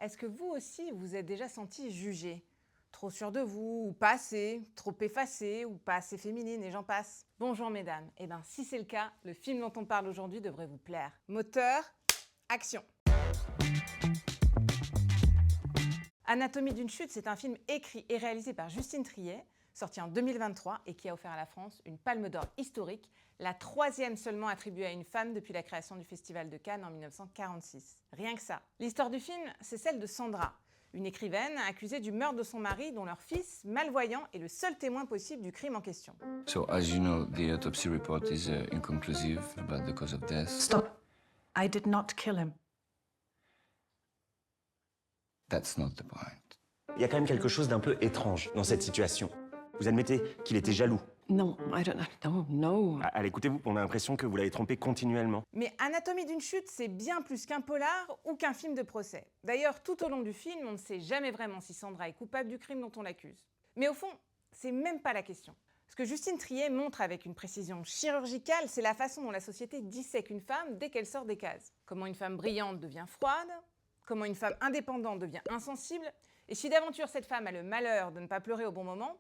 Est-ce que vous aussi, vous êtes déjà senti jugé? Trop sûr de vous, ou pas assez, trop effacé, ou pas assez féminine, et j'en passe. Bonjour mesdames, et bien si c'est le cas, le film dont on parle aujourd'hui devrait vous plaire. Moteur, action! Anatomie d'une chute, c'est un film écrit et réalisé par Justine Triet, sorti en 2023 et qui a offert à la France une Palme d'Or historique, la 3e seulement attribuée à une femme depuis la création du Festival de Cannes en 1946. Rien que ça. L'histoire du film, c'est celle de Sandra, une écrivaine accusée du meurtre de son mari dont leur fils, malvoyant, est le seul témoin possible du crime en question. So, as you know, the autopsy report is inconclusive about the cause of death. Stop. I did not kill him. That's not the point. Il y a quand même quelque chose d'un peu étrange dans cette situation. Vous admettez qu'il était jaloux. No, no. À l'écouter, on a l'impression que vous l'avez trompé continuellement. Mais Anatomie d'une chute, c'est bien plus qu'un polar ou qu'un film de procès. D'ailleurs, tout au long du film, on ne sait jamais vraiment si Sandra est coupable du crime dont on l'accuse. Mais au fond, c'est même pas la question. Ce que Justine Triet montre avec une précision chirurgicale, c'est la façon dont la société dissèque une femme dès qu'elle sort des cases. Comment une femme brillante devient froide, comment une femme indépendante devient insensible, et si d'aventure cette femme a le malheur de ne pas pleurer au bon moment,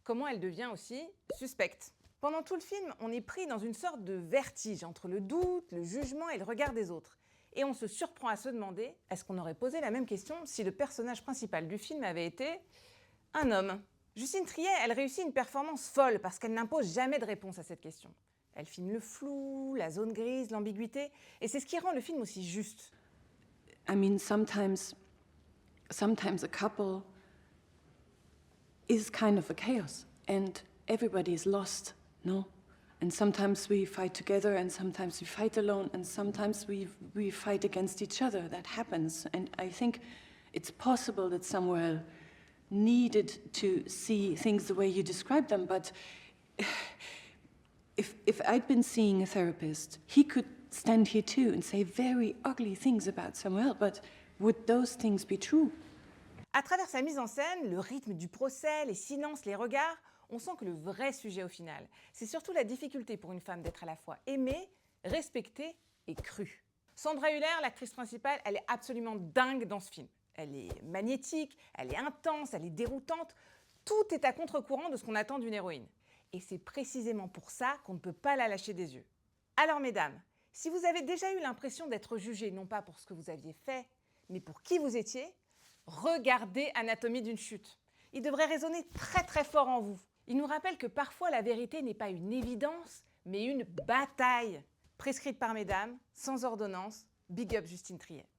comment elle devient aussi suspecte. Pendant tout le film, on est pris dans une sorte de vertige entre le doute, le jugement et le regard des autres. Et on se surprend à se demander, est-ce qu'on aurait posé la même question si le personnage principal du film avait été un homme? Justine Triet, elle réussit une performance folle parce qu'elle n'impose jamais de réponse à cette question. Elle filme le flou, la zone grise, l'ambiguïté, et c'est ce qui rend le film aussi juste. I mean, sometimes a couple is kind of a chaos, and everybody is lost, no? And sometimes we fight together, and sometimes we fight alone, and sometimes we fight against each other. That happens, and I think it's possible that Samuel needed to see things the way you describe them, but if I'd been seeing a therapist, he could stand here too and say very ugly things about Samuel, but would those things be true? À travers sa mise en scène, le rythme du procès, les silences, les regards, on sent que le vrai sujet au final, c'est surtout la difficulté pour une femme d'être à la fois aimée, respectée et crue. Sandra Hüller, l'actrice principale, elle est absolument dingue dans ce film. Elle est magnétique, elle est intense, elle est déroutante. Tout est à contre-courant de ce qu'on attend d'une héroïne. Et c'est précisément pour ça qu'on ne peut pas la lâcher des yeux. Alors mesdames, si vous avez déjà eu l'impression d'être jugée non pas pour ce que vous aviez fait, mais pour qui vous étiez, regardez Anatomie d'une chute. Il devrait résonner très très fort en vous. Il nous rappelle que parfois la vérité n'est pas une évidence, mais une bataille. Prescrite par mesdames, sans ordonnance, big up Justine Triet.